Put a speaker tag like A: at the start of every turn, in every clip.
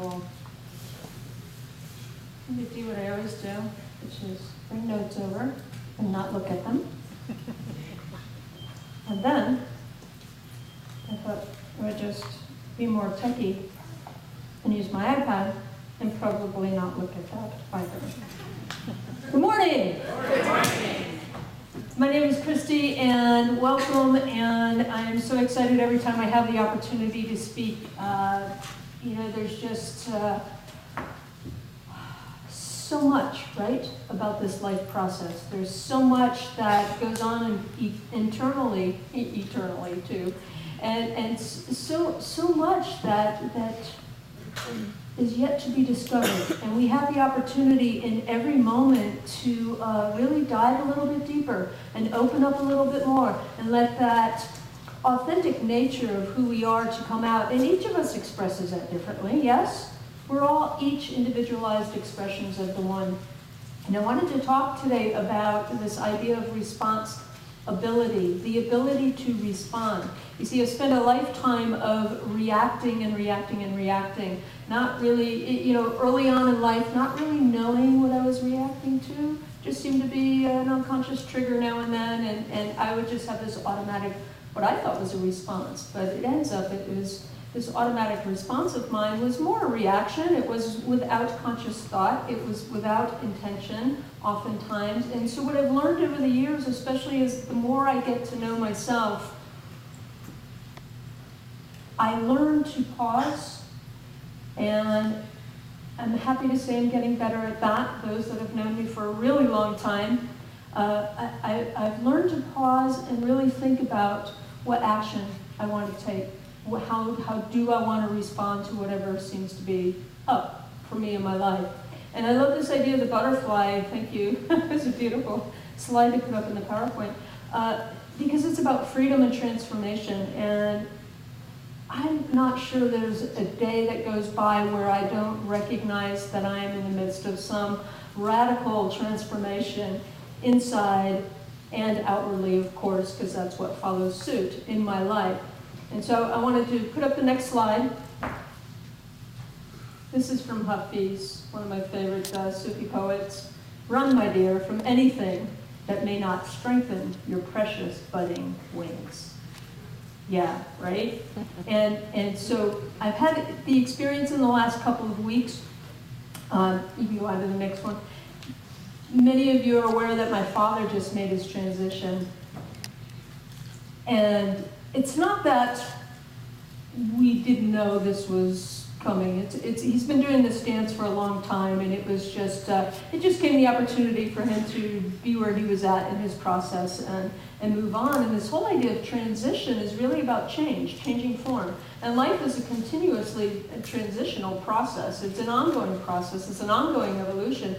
A: wonderful. I'm going to do what I always do, which is bring notes over and not look at them. And then I thought I would just be more techie and use my iPad and probably not look at that either. Good morning!
B: Good morning!
A: My name is Christy, and welcome, and I'm so excited every time I have the opportunity to speak. There's just so much, right, about this life process. There's so much that goes on eternally too, and so much that is yet to be discovered. And we have the opportunity in every moment to really dive a little bit deeper and open up a little bit more and let that authentic nature of who we are to come out. And each of us expresses that differently, yes? We're all each individualized expressions of the one. And I wanted to talk today about this idea of responsibility, the ability to respond. You see, I've spent a lifetime of reacting and reacting and reacting. Not really, early on in life, not really knowing what I was reacting to. Just seemed to be an unconscious trigger now and then, and I would just have this automatic, what I thought was a response. But it ends up, it was this automatic response of mine was more a reaction. It was without conscious thought. It was without intention, oftentimes. And so what I've learned over the years, especially as the more I get to know myself, I learn to pause, and I'm happy to say I'm getting better at that. Those that have known me for a really long time, I've learned to pause and really think about what action I want to take. How do I want to respond to whatever seems to be up for me in my life? And I love this idea of the butterfly. Thank you. It's a beautiful slide to put up in the PowerPoint. Because it's about freedom and transformation. And I'm not sure there's a day that goes by where I don't recognize that I am in the midst of some radical transformation inside and outwardly, of course, because that's what follows suit in my life. And so I wanted to put up the next slide. This is from Hafiz, one of my favorite Sufi poets. Run, my dear, from anything that may not strengthen your precious budding wings. Yeah, right? And so I've had the experience in the last couple of weeks. You can go on to the next one. Many of you are aware that my father just made his transition. And it's not that we didn't know this was coming. He's been doing this dance for a long time, and it was just, it just gave the opportunity for him to be where he was at in his process and move on. And this whole idea of transition is really about change, changing form. And life is a continuously transitional process. It's an ongoing process. It's an ongoing evolution.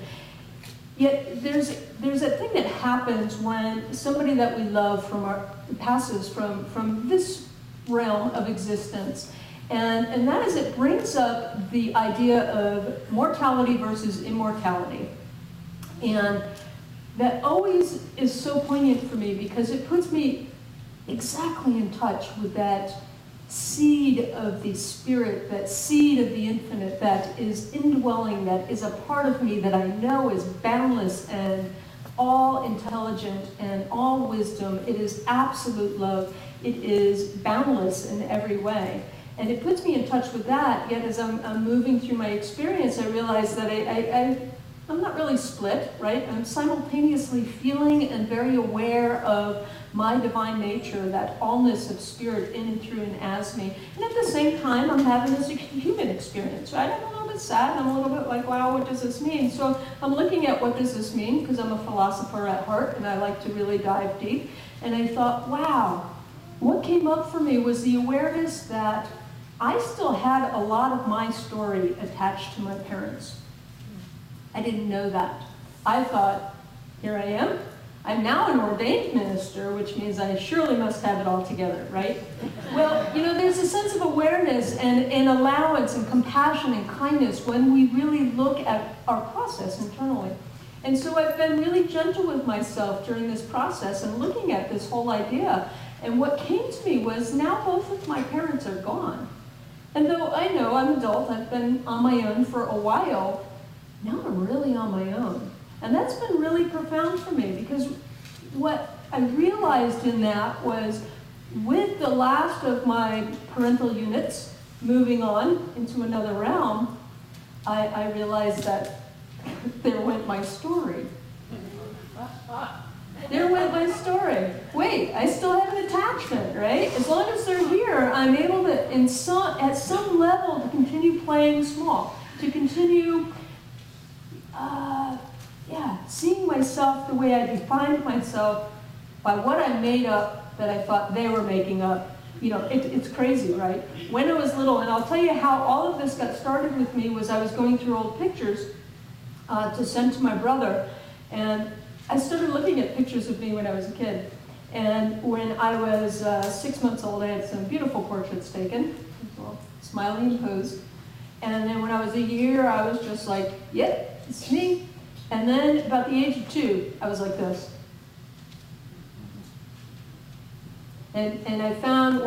A: Yet there's that thing that happens when somebody that we love passes from this realm of existence. And that is, it brings up the idea of mortality versus immortality. And that always is so poignant for me because it puts me exactly in touch with that seed of the spirit, that seed of the infinite that is indwelling, that is a part of me that I know is boundless and all intelligent and all wisdom. It is absolute love. It is boundless in every way. And it puts me in touch with that, yet as I'm moving through my experience, I realize that I'm not really split, right? I'm simultaneously feeling and very aware of my divine nature, that allness of spirit in and through and as me. And at the same time, I'm having this human experience, right? I'm a little bit sad, I'm a little bit like, wow, what does this mean? So I'm looking at what does this mean, because I'm a philosopher at heart, and I like to really dive deep. And I thought, wow, what came up for me was the awareness that I still had a lot of my story attached to my parents. I didn't know that. I thought, here I am. I'm now an ordained minister, which means I surely must have it all together, right? Well, there's a sense of awareness and allowance and compassion and kindness when we really look at our process internally. And so I've been really gentle with myself during this process and looking at this whole idea. And what came to me was now both of my parents are gone. And though I know, I'm an adult, I've been on my own for a while. Now I'm really on my own. And that's been really profound for me, because what I realized in that was, with the last of my parental units moving on into another realm, I realized that there went my story. There went my story. Wait, I still have an attachment, right? As long as they're here, I'm able to, at some level, to continue playing small, to continue, seeing myself the way I defined myself by what I made up that I thought they were making up. You know, it's crazy, right? When I was little, and I'll tell you how all of this got started with me, was I was going through old pictures to send to my brother, and I started looking at pictures of me when I was a kid. And when I was 6 months old, I had some beautiful portraits taken, well, smiling and posed. And then when I was a year, I was just like, yep, it's me. And then about the age of 2, I was like this. And I found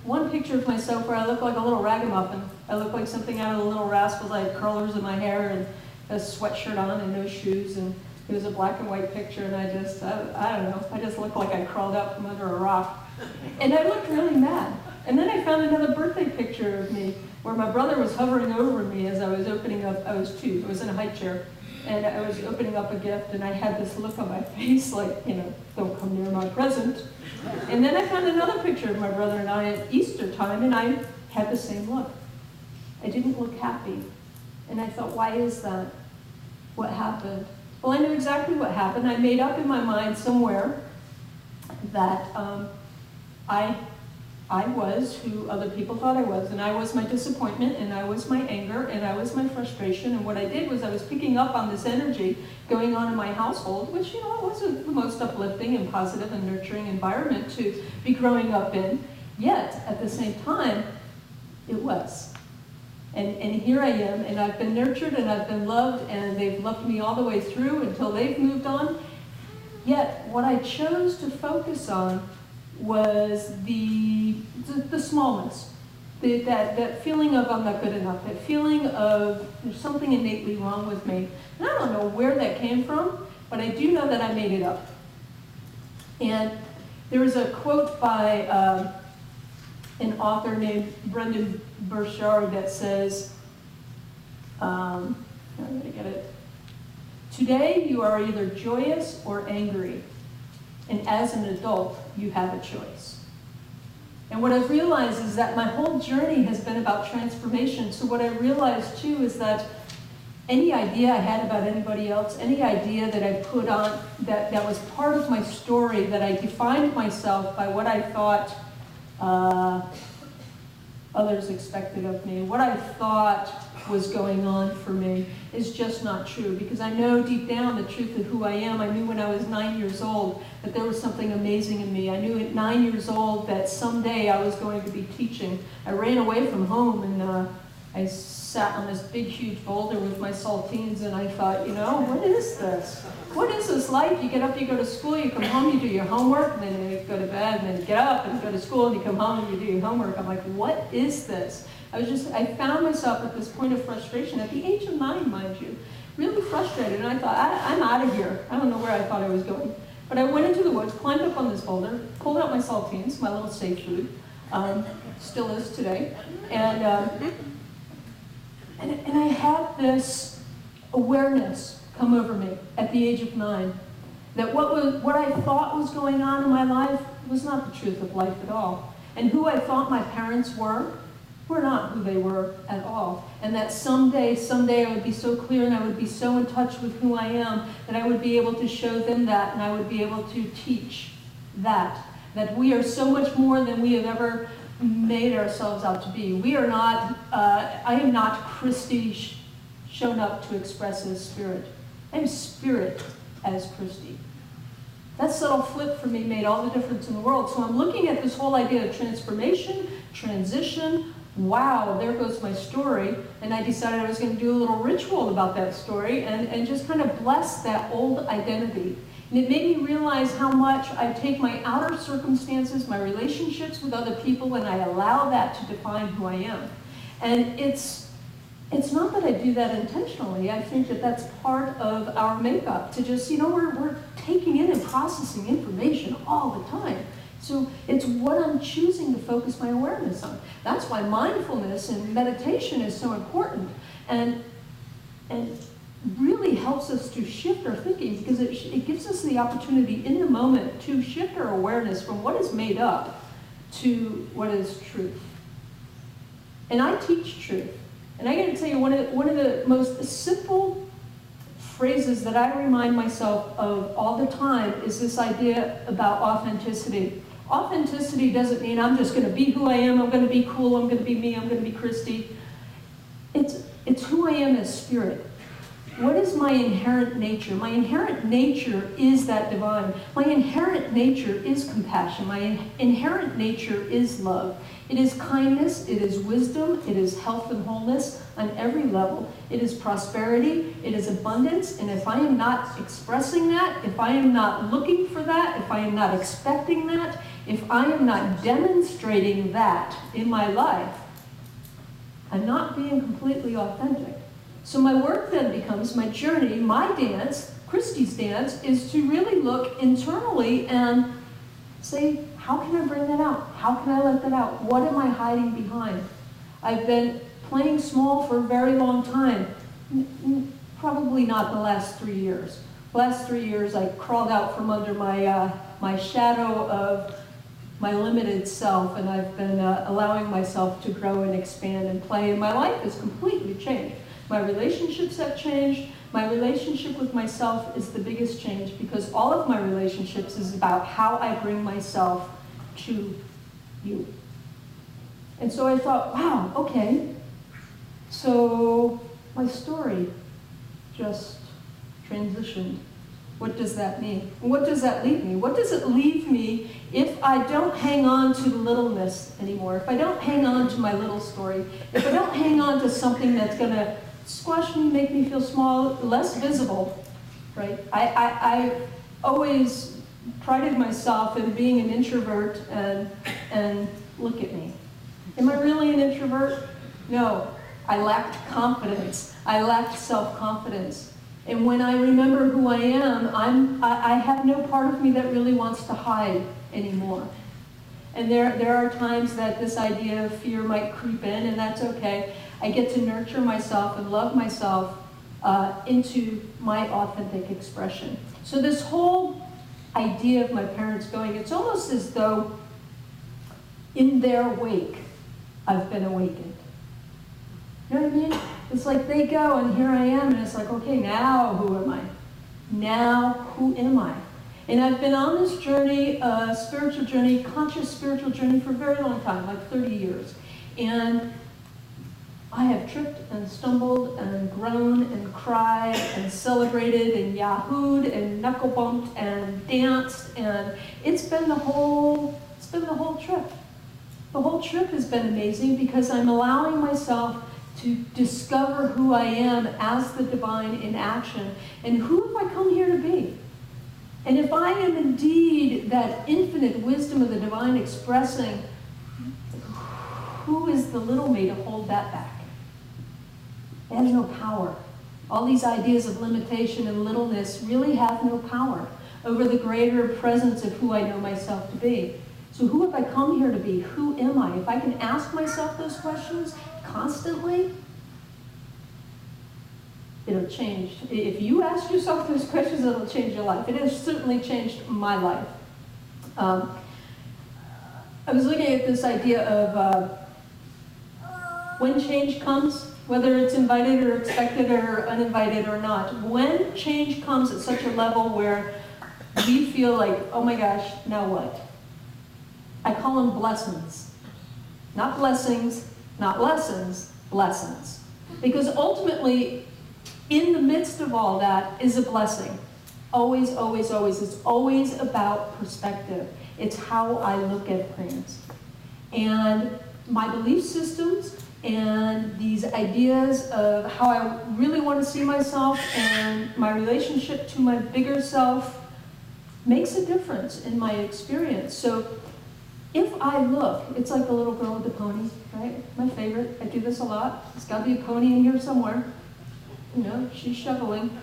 A: one picture of myself where I look like a little ragamuffin. I look like something out of the Little Rascals. I had curlers in my hair and a sweatshirt on and no shoes. And it was a black and white picture, and I don't know, I just looked like I crawled out from under a rock. And I looked really mad. And then I found another birthday picture of me where my brother was hovering over me as I was opening up, I was 2, I was in a high chair, and I was opening up a gift, and I had this look on my face like, you know, don't come near my present. And then I found another picture of my brother and I at Easter time, and I had the same look. I didn't look happy. And I thought, why is that? What happened? Well, I knew exactly what happened. I made up in my mind somewhere that I was who other people thought I was, and I was my disappointment, and I was my anger, and I was my frustration. And what I did was I was picking up on this energy going on in my household, which, you know, it wasn't the most uplifting and positive and nurturing environment to be growing up in. Yet, at the same time, it was. And here I am, and I've been nurtured, and I've been loved, and they've loved me all the way through until they've moved on. Yet, what I chose to focus on was the smallness, that feeling of I'm not good enough, that feeling of there's something innately wrong with me. And I don't know where that came from, but I do know that I made it up. And there was a quote by an author named Brendon Burchard that says, I'm going to get it. Today you are either joyous or angry, and as an adult you have a choice. And what I've realized is that my whole journey has been about transformation. So what I realized too is that any idea I had about anybody else, any idea that I put on, that was part of my story, that I defined myself by what I thought others expected of me, what I thought was going on for me, is just not true. Because I know deep down the truth of who I am. I knew when I was 9 years old that there was something amazing in me. I knew at 9 years old that someday I was going to be teaching. I ran away from home, and I sat on this big, huge boulder with my saltines, and I thought, you know, what is this? What is this life? You get up, you go to school, you come home, you do your homework, and then you go to bed, and then you get up and go to school, and you come home and you do your homework. I'm like, what is this? I found myself at this point of frustration, at the age of 9, mind you, really frustrated, and I thought, I'm out of here. I don't know where I thought I was going. But I went into the woods, climbed up on this boulder, pulled out my saltines, my little safe food, still is today, and I had this awareness come over me at the age of 9, that what I thought was going on in my life was not the truth of life at all. And who I thought my parents were not who they were at all. And that someday I would be so clear, and I would be so in touch with who I am, that I would be able to show them that, and I would be able to teach that we are so much more than we have ever made ourselves out to be. We are not, I am not Christy shown up to express as spirit. I am spirit as Christy. That subtle flip for me made all the difference in the world. So I'm looking at this whole idea of transformation, transition. Wow, there goes my story. And I decided I was going to do a little ritual about that story and just kind of bless that old identity. And it made me realize how much I take my outer circumstances, my relationships with other people, and I allow that to define who I am. And it's not that I do that intentionally. I think that that's part of our makeup, to just, we're taking in and processing information all the time. So it's what I'm choosing to focus my awareness on. That's why mindfulness and meditation is so important, and really helps us to shift our thinking, because it gives us the opportunity in the moment to shift our awareness from what is made up to what is truth. And I teach truth. And I got to tell you, one of the most simple phrases that I remind myself of all the time is this idea about authenticity. Authenticity doesn't mean I'm just going to be who I am, I'm going to be cool, I'm going to be me, I'm going to be Christy. It's who I am as spirit. What is my inherent nature? My inherent nature is that divine. My inherent nature is compassion. My inherent nature is love. It is kindness, it is wisdom, it is health and wholeness on every level. It is prosperity, it is abundance, and if I am not expressing that, if I am not looking for that, if I am not expecting that, if I am not demonstrating that in my life, I'm not being completely authentic. So my work then becomes, my journey, my dance, Christy's dance, is to really look internally and say, how can I bring that out? How can I let that out? What am I hiding behind? I've been playing small for a very long time, probably not the last 3 years. The last 3 years I crawled out from under my shadow of my limited self, and I've been allowing myself to grow and expand and play, and my life has completely changed. My relationships have changed. My relationship with myself is the biggest change, because all of my relationships is about how I bring myself to you. And so I thought, wow, okay, so my story just transitioned. What does that mean? What does that leave me? What does it leave me if I don't hang on to the littleness anymore? If I don't hang on to my little story? If I don't hang on to something that's going to squash me, make me feel small, less visible, right? I always prided myself in being an introvert, and look at me. Am I really an introvert? No. I lacked confidence. I lacked self-confidence. And when I remember who I am, I have no part of me that really wants to hide anymore. And there are times that this idea of fear might creep in, and that's okay. I get to nurture myself and love myself into my authentic expression. So this whole idea of my parents going, it's almost as though in their wake, I've been awakened. You know what I mean? It's like they go and here I am, and it's like, okay, now who am I? Now who am I? And I've been on this journey, spiritual journey, conscious spiritual journey for a very long time, like 30 years. And I have tripped and stumbled and grown and cried and celebrated and yahooed and knuckle bumped and danced, and it's been the whole trip. The whole trip has been amazing, because I'm allowing myself to discover who I am as the divine in action, and who have I come here to be? And if I am indeed that infinite wisdom of the divine expressing, who is the little me to hold that back? It has no power. All these ideas of limitation and littleness really have no power over the greater presence of who I know myself to be. So who have I come here to be? Who am I? If I can ask myself those questions constantly, it'll change. If you ask yourself those questions, it'll change your life. It has certainly changed my life. I was looking at this idea of when change comes, whether it's invited or expected or uninvited or not. When change comes at such a level where we feel like, oh my gosh, now what? I call them blessings. Not blessings, not lessons, blessings. Because ultimately, in the midst of all that is a blessing. Always, always, always. It's always about perspective. It's how I look at things. And my belief systems and these ideas of how I really want to see myself and my relationship to my bigger self makes a difference in my experience. So if I look, it's like the little girl with the pony, right? My favorite. I do this a lot. There's got to be a pony in here somewhere. You know, she's shoveling.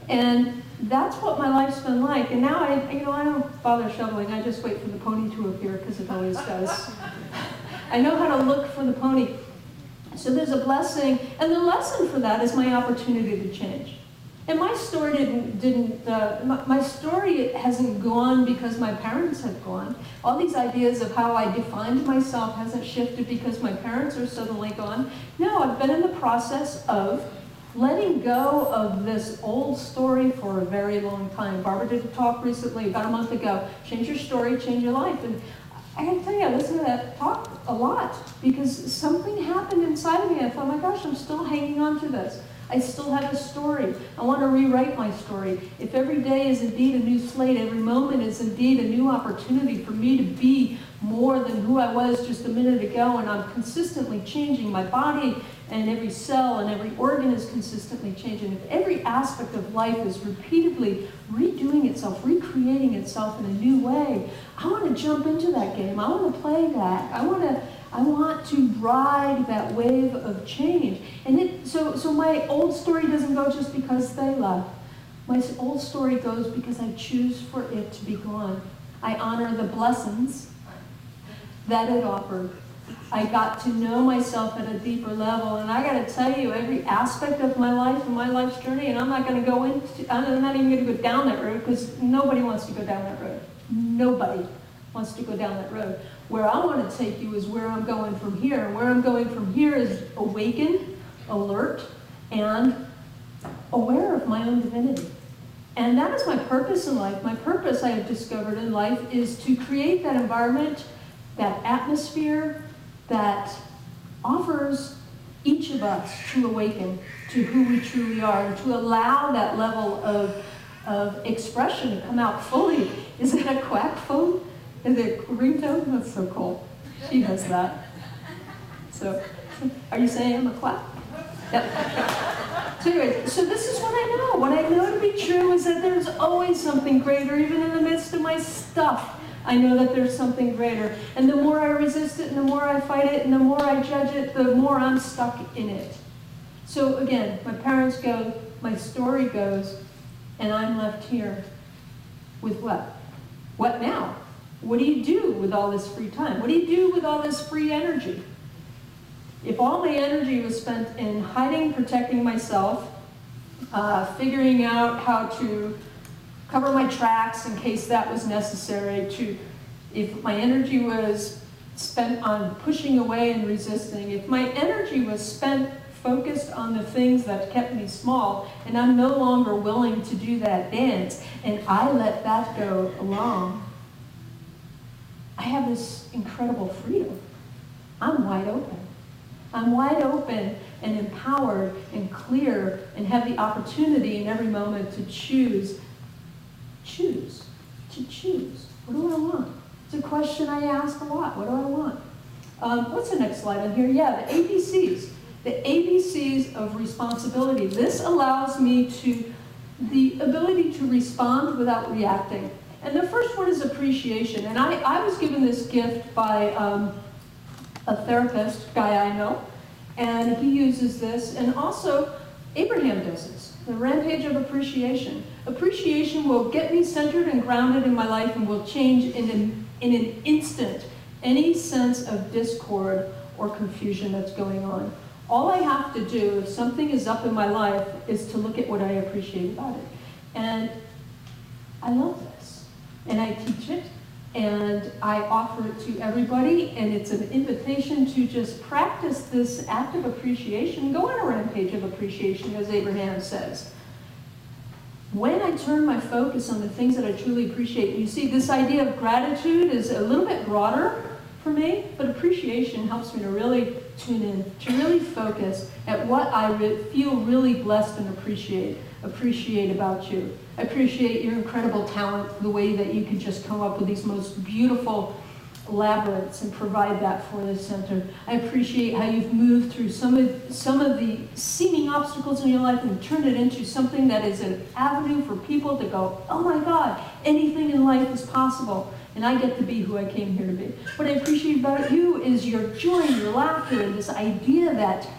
A: And that's what my life's been like. And now I don't bother shoveling. I just wait for the pony to appear because it always does. I know how to look for the pony. So there's a blessing. And the lesson for that is my opportunity to change. And my story my story hasn't gone because my parents have gone. All these ideas of how I defined myself hasn't shifted because my parents are suddenly gone. No, I've been in the process of letting go of this old story for a very long time. Barbara did a talk recently, about a month ago. Change your story, change your life. And I gotta tell you, I listened to that talk a lot because something happened inside of me. I thought, my gosh, I'm still hanging on to this. I still have a story. I want to rewrite my story. If every day is indeed a new slate, every moment is indeed a new opportunity for me to be more than who I was just a minute ago, and I'm consistently changing my body, and every cell and every organ is consistently changing. If every aspect of life is repeatedly redoing itself, recreating itself in a new way, I want to jump into that game. I want to play that. I want to ride that wave of change. And so my old story doesn't go just because they left. My old story goes because I choose for it to be gone. I honor the blessings that it offered. I got to know myself at a deeper level, and I got to tell you, every aspect of my life and my life's journey, and I'm not even going to go down that road because nobody wants to go down that road. Nobody wants to go down that road. Where I want to take you is where I'm going from here. And where I'm going from here is awakened, alert, and aware of my own divinity. And that is my purpose in life. My purpose, I have discovered in life, is to create that environment, that atmosphere that offers each of us to awaken to who we truly are and to allow that level of expression to come out fully. Is it a quack phone? Is it a ringtone? That's so cool. She does that. So, are you saying I'm a quack? Yep. So anyway, so this is what I know. What I know to be true is that there's always something greater, even in the midst of my stuff. I know that there's something greater. And the more I resist it, and the more I fight it, and the more I judge it, the more I'm stuck in it. So again, my parents go, my story goes, and I'm left here with what? What now? What do you do with all this free time? What do you do with all this free energy? If all my energy was spent in hiding, protecting myself, figuring out how to cover my tracks in case that was necessary, if my energy was spent on pushing away and resisting, if my energy was spent focused on the things that kept me small, and I'm no longer willing to do that dance, and I let that go along, I have this incredible freedom. I'm wide open. I'm wide open and empowered and clear and have the opportunity in every moment to choose. What do I want? It's a question I ask a lot. What do I want? What's the next slide on here? Yeah, the ABCs. The ABCs of responsibility. This allows me the ability to respond without reacting. And the first one is appreciation. And I was given this gift by a therapist, guy I know, and he uses this. And also, Abraham does this, the rampage of appreciation. Appreciation will get me centered and grounded in my life and will change in an instant any sense of discord or confusion that's going on. All I have to do, if something is up in my life, is to look at what I appreciate about it. And I love this. And I teach it, and I offer it to everybody, and it's an invitation to just practice this act of appreciation. Go on a rampage of appreciation, as Abraham says. When I turn my focus on the things that I truly appreciate, you see, this idea of gratitude is a little bit broader for me, but appreciation helps me to really tune in, to really focus at what I feel really blessed and appreciate about you. I appreciate your incredible talent, the way that you can just come up with these most beautiful labyrinths and provide that for the center. I appreciate how you've moved through some of the seeming obstacles in your life and turned it into something that is an avenue for people to go, oh my God, anything in life is possible. and I get to be who I came here to be. What I appreciate about you is your joy and your laughter and this idea that,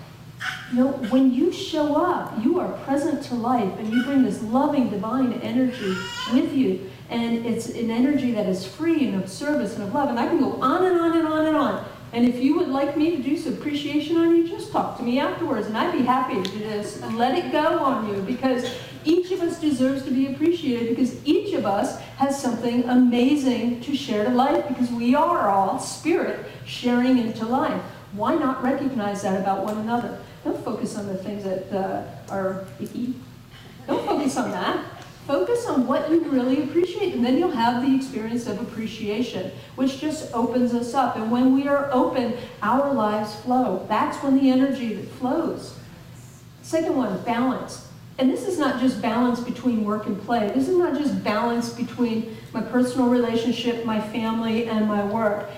A: when you show up, you are present to life and you bring this loving, divine energy with you. And it's an energy that is free and of service and of love. And I can go on and on and on and on. And if you would like me to do some appreciation on you, just talk to me afterwards. And I'd be happy to do this and let it go on you, because each of us deserves to be appreciated, because each of us has something amazing to share to life, because we are all spirit sharing into life. Why not recognize that about one another? Don't focus on the things that are icky. Don't focus on that. Focus on what you really appreciate, and then you'll have the experience of appreciation, which just opens us up. And when we are open, our lives flow. That's when the energy that flows. Second one, balance. And this is not just balance between work and play. This is not just balance between my personal relationship, my family, and my work.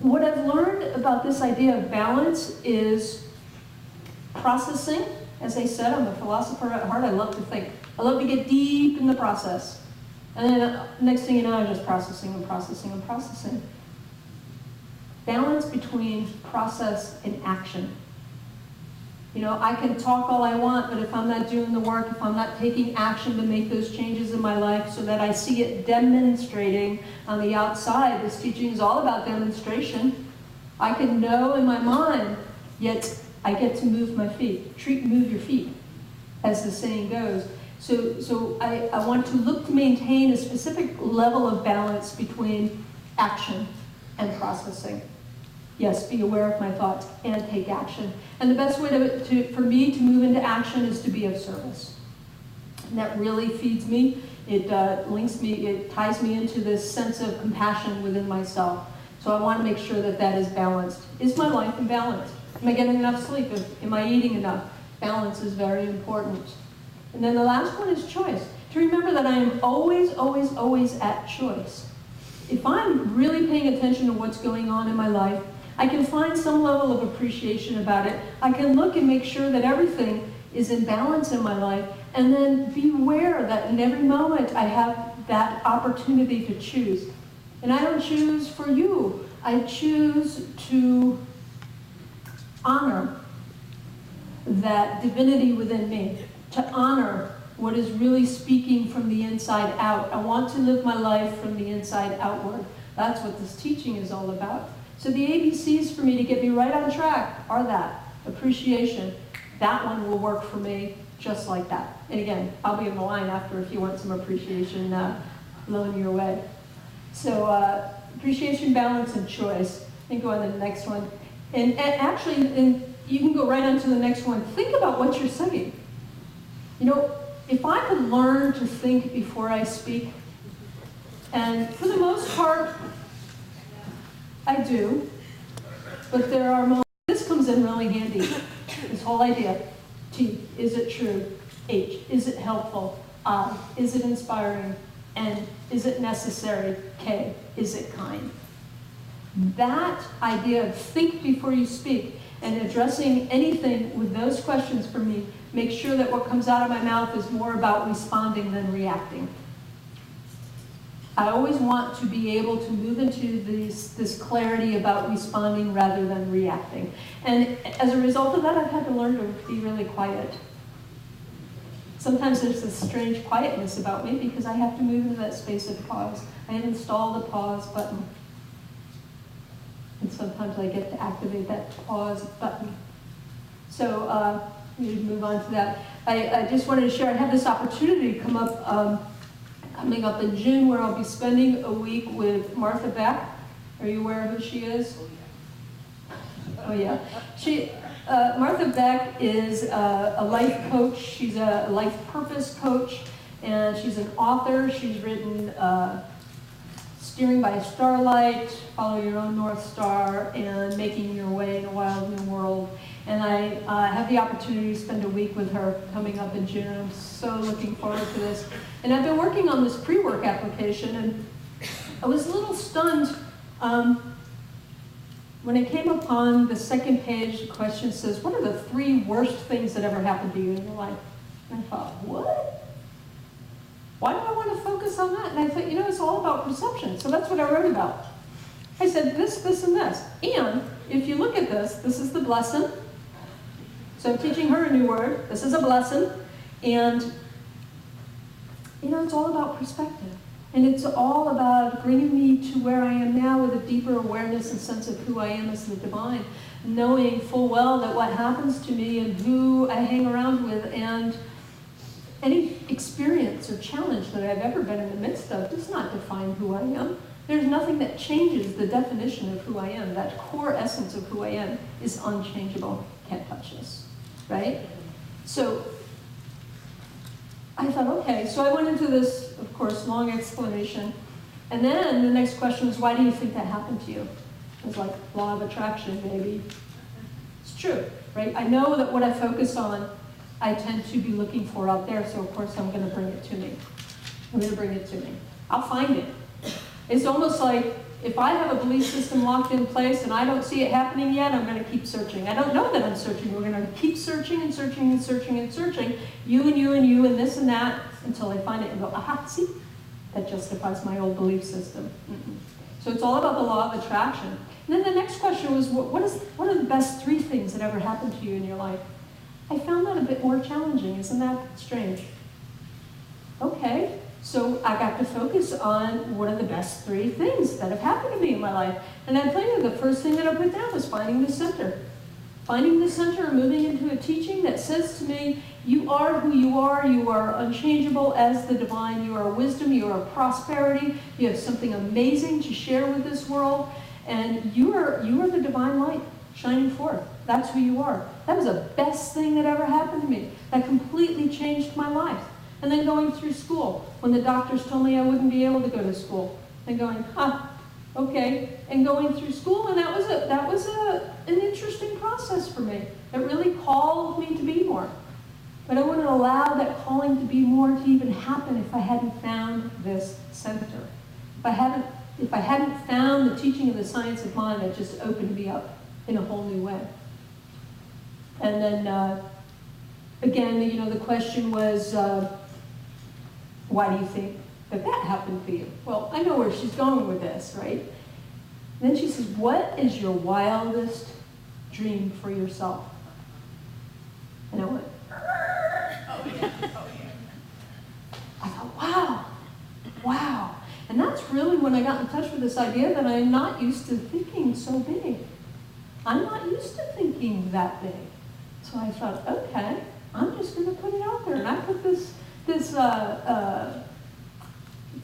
A: What I've learned about this idea of balance is processing. As I said, I'm a philosopher at heart. I love to think. I love to get deep in the process. And then next thing you know, I'm just processing and processing and processing. Balance between process and action. I can talk all I want, but if I'm not doing the work, if I'm not taking action to make those changes in my life so that I see it demonstrating on the outside, this teaching is all about demonstration. I can know in my mind, yet I get to move my feet. Move your feet, as the saying goes. So I want to look to maintain a specific level of balance between action and processing. Yes, be aware of my thoughts and take action. And the best way for me to move into action is to be of service. And that really feeds me. It links me, it ties me into this sense of compassion within myself. So I want to make sure that that is balanced. Is my life in balance? Am I getting enough sleep? Am I eating enough? Balance is very important. And then the last one is choice. To remember that I am always, always, always at choice. If I'm really paying attention to what's going on in my life, I can find some level of appreciation about it. I can look and make sure that everything is in balance in my life, and then be aware that in every moment I have that opportunity to choose. And I don't choose for you. I choose to honor that divinity within me, to honor what is really speaking from the inside out. I want to live my life from the inside outward. That's what this teaching is all about. So the ABCs for me to get me right on track are that. Appreciation. That one will work for me just like that. And again, I'll be in the line after if you want some appreciation blown your way. So appreciation, balance, and choice. I can go on to the next one. And actually, you can go right on to the next one. Think about what you're saying. If I could learn to think before I speak, and for the most part, I do, but there are moments, this comes in really handy, this whole idea. T, is it true? H, is it helpful? I, is it inspiring? N, is it necessary? K, is it kind? That idea of think before you speak and addressing anything with those questions for me, make sure that what comes out of my mouth is more about responding than reacting. I always want to be able to move into this clarity about responding rather than reacting. And as a result of that, I've had to learn to be really quiet. Sometimes there's this strange quietness about me because I have to move into that space of pause. I have installed the pause button. And sometimes I get to activate that pause button. So we move on to that. I just wanted to share, I have this opportunity to come up, coming up in June, where I'll be spending a week with Martha Beck. Are you aware of who she is? Oh yeah. Martha Beck is a life coach. She's a life purpose coach, and she's an author. She's written Steering by Starlight, Follow Your Own North Star, and Making Your Way in a Wild New World. And I have the opportunity to spend a week with her coming up in June. I'm so looking forward to this. And I've been working on this pre-work application, and I was a little stunned when I came upon the second page. The question says, what are the 3 worst things that ever happened to you in your life? And I thought, what? Why do I want to focus on that? And I thought, it's all about perception. So that's what I wrote about. I said this, and this. And if you look at this is the blessing. So I'm teaching her a new word. This is a blessing. And, it's all about perspective. And it's all about bringing me to where I am now with a deeper awareness and sense of who I am as the divine. Knowing full well that what happens to me and who I hang around with and any experience or challenge that I've ever been in the midst of does not define who I am. There's nothing that changes the definition of who I am. That core essence of who I am is unchangeable. Can't touch this, right? So I thought, okay. So I went into this, of course, long explanation. And then the next question was, why do you think that happened to you? It was like law of attraction, maybe. It's true, right? I know that what I focus on, I tend to be looking for out there, so of course I'm going to bring it to me. I'm going to bring it to me. I'll find it. It's almost like if I have a belief system locked in place and I don't see it happening yet, I'm going to keep searching. I don't know that I'm searching. We're going to keep searching and searching and searching and searching, you and you and you and this and that, until I find it and go, aha, see? That justifies my old belief system. So it's all about the law of attraction. And then the next question was, what are the best 3 things that ever happened to you in your life? I found that a bit more challenging. Isn't that strange? Okay, so I got to focus on what are the best 3 things that have happened to me in my life. And I tell you, the first thing that I put down was finding the center. Finding the center and moving into a teaching that says to me, you are who you are unchangeable as the divine, you are wisdom, you are prosperity, you have something amazing to share with this world, and you are the divine light shining forth. That's who you are. That was the best thing that ever happened to me. That completely changed my life. And then going through school, when the doctors told me I wouldn't be able to go to school, and going, okay, and going through school, and that was an interesting process for me. It really called me to be more. But I wouldn't allow that calling to be more to even happen if I hadn't found this center. If I hadn't found the teaching of the science of mind that just opened me up in a whole new way. And then, again, the question was, why do you think that happened to you? Well, I know where she's going with this, right? And then she says, what is your wildest dream for yourself? And I went, I thought, wow. And that's really when I got in touch with this idea that I'm not used to thinking so big. I'm not used to thinking that big. So I thought, okay, I'm just going to put it out there. And I put this it's a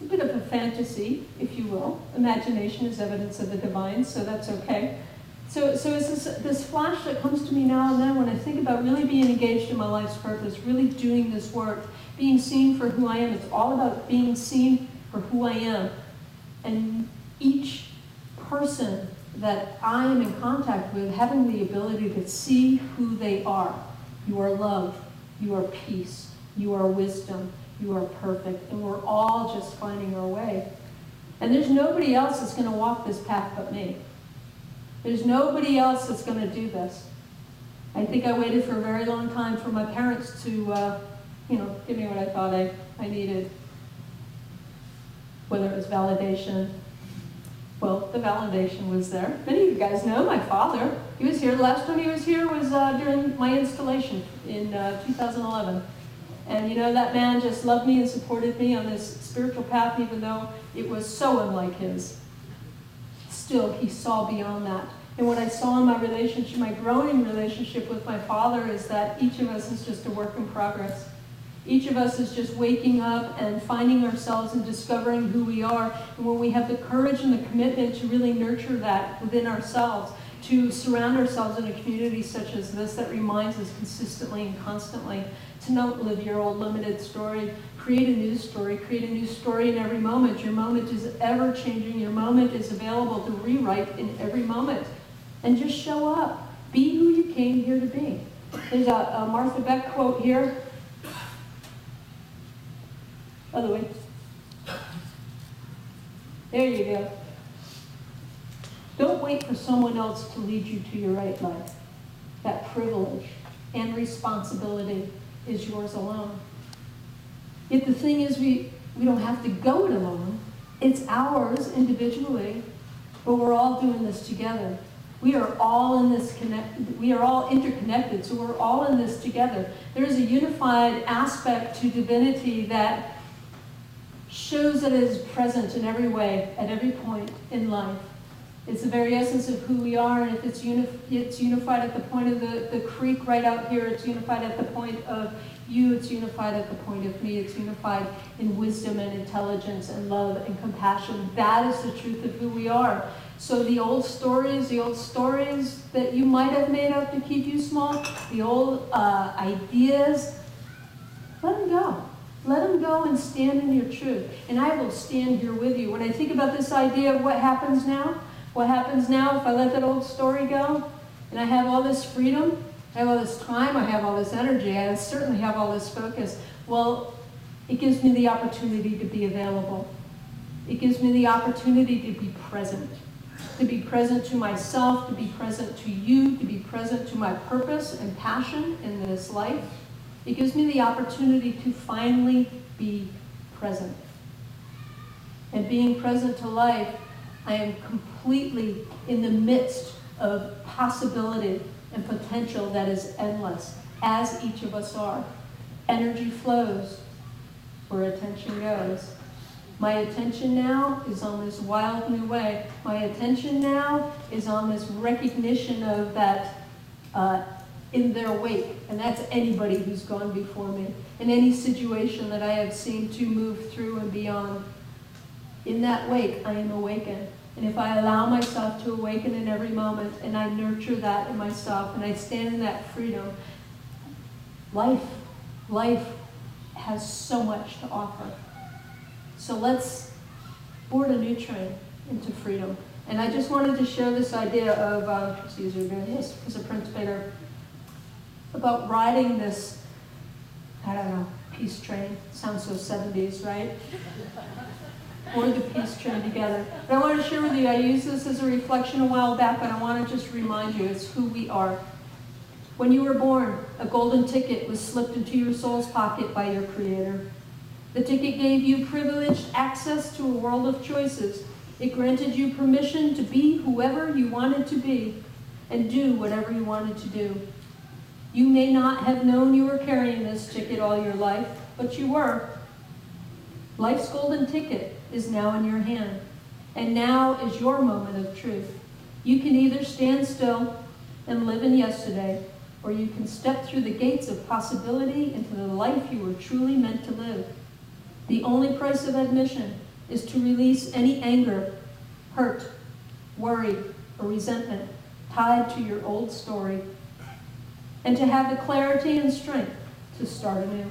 A: bit of a fantasy, if you will. Imagination is evidence of the divine, so that's okay. So it's this flash that comes to me now and then when I think about really being engaged in my life's purpose, really doing this work, being seen for who I am. It's all about being seen for who I am. And each person that I am in contact with having the ability to see who they are. You are love. You are peace. You are wisdom. You are perfect. And we're all just finding our way. And there's nobody else that's going to walk this path but me. There's nobody else that's going to do this. I think I waited for a very long time for my parents to, give me what I thought I needed. Whether it was validation. Well, the validation was there. Many of you guys know my father. He was here. The last time he was here was during my installation in 2011. And that man just loved me and supported me on this spiritual path, even though it was so unlike his. Still, he saw beyond that. And what I saw in my relationship, my growing relationship with my father, is that each of us is just a work in progress. Each of us is just waking up and finding ourselves and discovering who we are. And when we have the courage and the commitment to really nurture that within ourselves, to surround ourselves in a community such as this that reminds us consistently and constantly to not live your old limited story, create a new story in every moment. Your moment is ever changing. Your moment is available to rewrite in every moment. And just show up. Be who you came here to be. There's a Martha Beck quote here. By the way, there you go. Don't wait for someone else to lead you to your right life. That privilege and responsibility is yours alone. Yet the thing is, We don't have to go it alone. It's ours individually, but we're all doing this together. We are all in this we are all interconnected, so we're all in this together. There is a unified aspect to divinity that shows that it is present in every way, at every point in life. It's the very essence of who we are, and if it's unified at the point of the creek right out here, it's unified at the point of you, it's unified at the point of me, it's unified in wisdom and intelligence and love and compassion. That is the truth of who we are. So the old stories that you might have made up to keep you small, the old ideas, let them go. Let them go and stand in your truth. And I will stand here with you. When I think about this idea of what happens now if I let that old story go and I have all this freedom, I have all this time, I have all this energy, I certainly have all this focus. Well, it gives me the opportunity to be available. It gives me the opportunity to be present to myself, to be present to you, to be present to my purpose and passion in this life. It gives me the opportunity to finally be present. And being present to life, I am completely in the midst of possibility and potential that is endless, as each of us are. Energy flows where attention goes. My attention now is on this wild new way. My attention now is on this recognition of that in their wake. And that's anybody who's gone before me. In any situation that I have seen to move through and beyond. In that wake, I am awakened. And if I allow myself to awaken in every moment, and I nurture that in myself, and I stand in that freedom, life has so much to offer. So let's board a new train into freedom. And I just wanted to share this idea of, it's easier doing this because of Prince Peter, about riding this, I don't know, peace train. Sounds so 70s, right? Board the peace train together. But I want to share with you, I used this as a reflection a while back, but I want to just remind you, it's who we are. When you were born, a golden ticket was slipped into your soul's pocket by your Creator. The ticket gave you privileged access to a world of choices. It granted you permission to be whoever you wanted to be and do whatever you wanted to do. You may not have known you were carrying this ticket all your life, but you were. Life's golden ticket is now in your hand, and now is your moment of truth. You can either stand still and live in yesterday, or you can step through the gates of possibility into the life you were truly meant to live. The only price of admission is to release any anger, hurt, worry, or resentment tied to your old story, and to have the clarity and strength to start anew.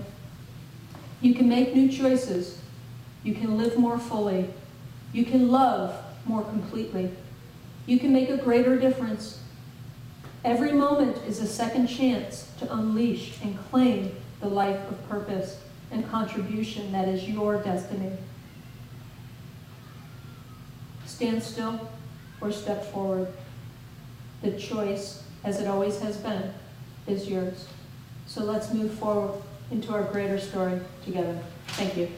A: You can make new choices. You can live more fully. You can love more completely. You can make a greater difference. Every moment is a second chance to unleash and claim the life of purpose and contribution that is your destiny. Stand still or step forward. The choice, as it always has been, is yours. So let's move forward into our greater story together. Thank you.